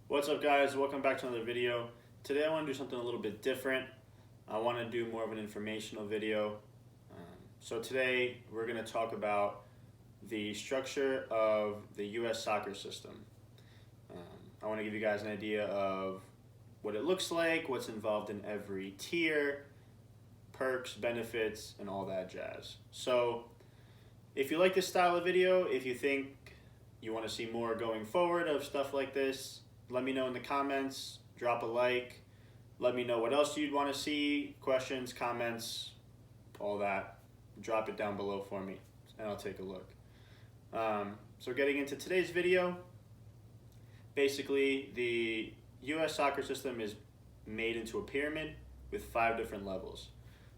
What's up, guys? Welcome back to another video. Today I want to do something a little bit different. I want to do more of an informational video. So today we're going to talk about the structure of the U.S. soccer system. I want to give you guys an idea of what it looks like, what's involved in every tier, perks, benefits, and all that jazz. So if you like this style of video, if you think you want to see more going forward of stuff like this, let me know in the comments, drop a like, let me know what else you'd want to see, questions, comments, all that. Drop it down below for me and I'll take a look. So getting into today's video, basically the US soccer system is made into a pyramid with 5 different levels.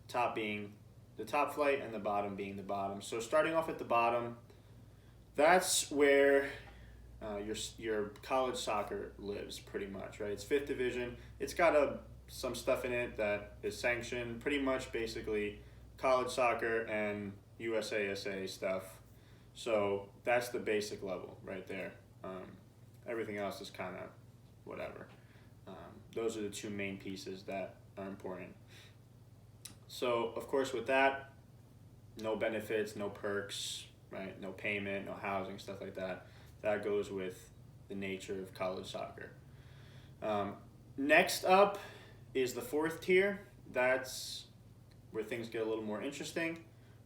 Top being the top flight and the bottom being the bottom. So starting off at the bottom, that's where your college soccer lives pretty much, right? It's 5th division. It's got some stuff in it that is sanctioned, pretty much basically college soccer and USASA stuff. So that's the basic level right there. Everything else is kind of whatever. Those are the 2 main pieces that are important. So of course with that, no benefits, no perks, right? No payment, no housing, stuff like that. That goes with the nature of college soccer. Next up is the 4th tier. That's where things get a little more interesting,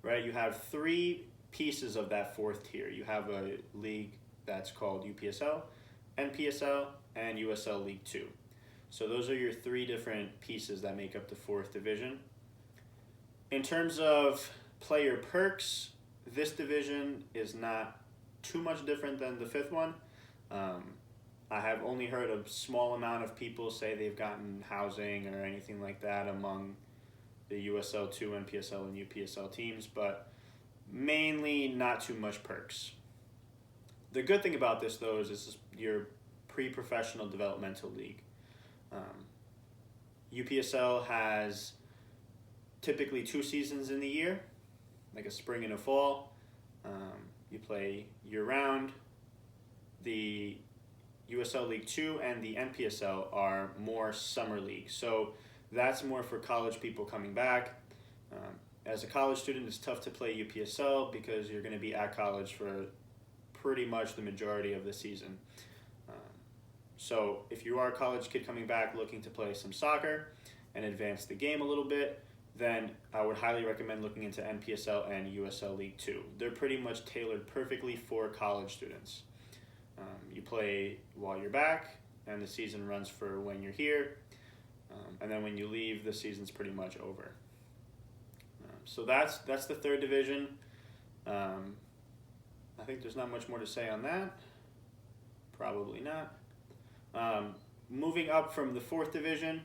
right? You have 3 pieces of that 4th tier. You have a league that's called UPSL, NPSL, and USL League 2. So those are your 3 different pieces that make up the 4th division. In terms of player perks, this division is not too much different than the 5th one. I have only heard a small amount of people say they've gotten housing or anything like that among the USL 2, NPSL, and UPSL teams, but mainly not too much perks. The good thing about this, though, is this is your pre-professional developmental league. UPSL has typically 2 seasons in the year, like a spring and a fall. You play year-round. The USL League 2 and the NPSL are more summer leagues. So that's more for college people coming back. As a college student, it's tough to play UPSL because you're going to be at college for pretty much the majority of the season. So if you are a college kid coming back looking to play some soccer and advance the game a little bit, then I would highly recommend looking into NPSL and USL League 2. They're pretty much tailored perfectly for college students. You play while you're back, and the season runs for when you're here. And then when you leave, the season's pretty much over. So that's the 3rd division. I think there's not much more to say on that. Probably not. Moving up from the 4th division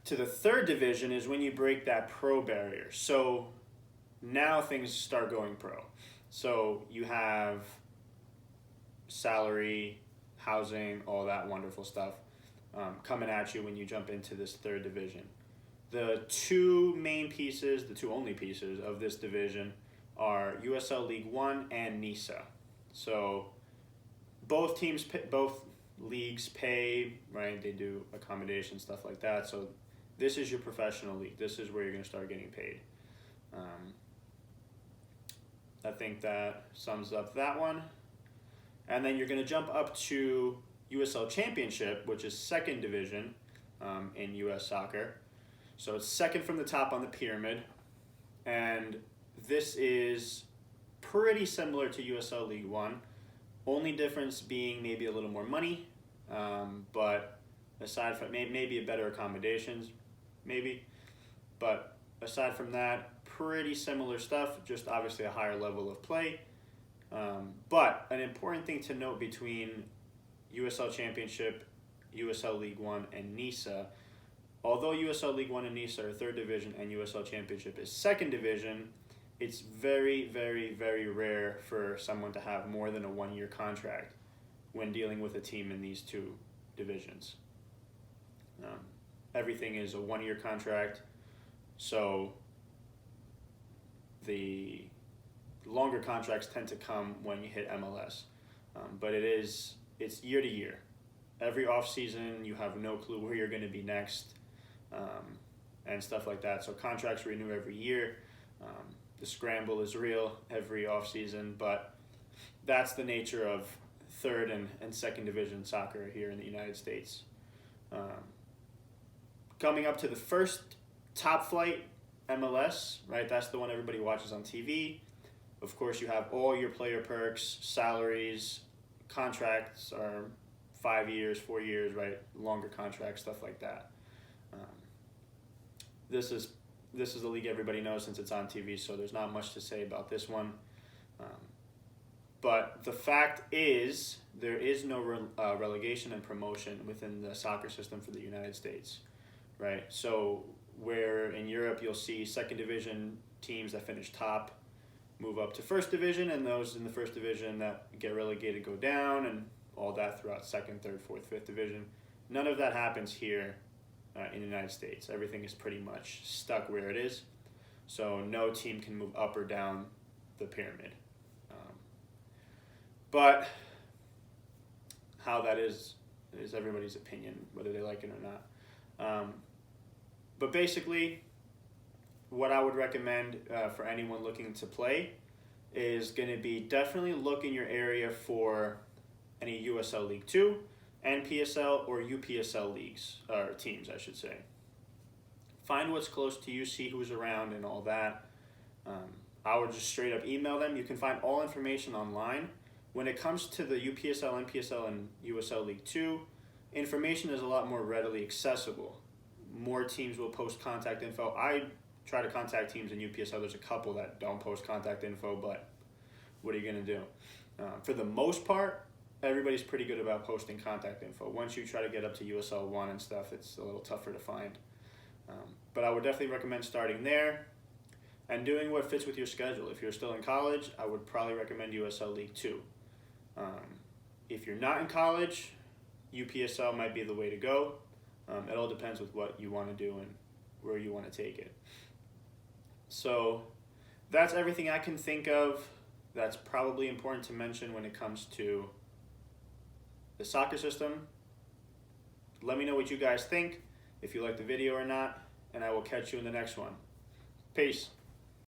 to the 3rd division is when you break that pro barrier. So now things start going pro. So you have salary, housing, all that wonderful stuff coming at you when you jump into this 3rd division. The 2 main pieces, the 2 only pieces of this division are USL League 1 and NISA. So both leagues pay, right? They do accommodation, stuff like that. So this is your professional league. This is where you're going to start getting paid. I think that sums up that one. And then you're going to jump up to USL Championship, which is 2nd division in US soccer. So it's 2nd from the top on the pyramid. And this is pretty similar to USL League 1. Only difference being maybe a little more money, but aside from maybe a better accommodations, maybe. But aside from that, pretty similar stuff, just obviously a higher level of play. But an important thing to note between USL Championship, USL League 1, and NISA, although USL League 1 and NISA are 3rd division and USL Championship is 2nd division, it's very, very, very rare for someone to have more than a 1-year contract when dealing with a team in these 2 divisions. Everything is a 1-year contract, so the longer contracts tend to come when you hit MLS. But it's year to year. every off season you have no clue where you're going to be next, and stuff like that. So contracts renew every year. The scramble is real every off season, but that's the nature of third and second division soccer here in the United States. Coming up to the first top flight, MLS, right? That's the one everybody watches on TV. Of course, you have all your player perks, salaries, contracts are 5 years, 4 years, right? Longer contracts, stuff like that. This is the league everybody knows since it's on TV, so there's not much to say about this one. But the fact is, there is no relegation and promotion within the soccer system for the United States, right? So where in Europe you'll see second division teams that finish top move up to first division, and those in the first division that get relegated go down, and all that throughout second, third, fourth, fifth division. None of that happens here in the United States. Everything is pretty much stuck where it is, so no team can move up or down the pyramid. But how that is everybody's opinion, whether they like it or not. But basically, what I would recommend for anyone looking to play is going to be definitely look in your area for any USL League 2, NPSL, or UPSL leagues, or teams, I should say. Find what's close to you, see who's around and all that. I would just straight up email them. You can find all information online. When it comes to the UPSL, NPSL, and USL League 2, information is a lot more readily accessible. More teams will post contact info. I try to contact teams in UPSL. There's a couple that don't post contact info, but what are you going to do? For the most part, everybody's pretty good about posting contact info. Once you try to get up to USL 1 and stuff, it's a little tougher to find. But I would definitely recommend starting there and doing what fits with your schedule. If you're still in college, I would probably recommend USL League 2. If you're not in college, UPSL might be the way to go. It all depends with what you want to do and where you want to take it. So that's everything I can think of that's probably important to mention when it comes to the soccer system. Let me know what you guys think, if you like the video or not, and I will catch you in the next one. Peace.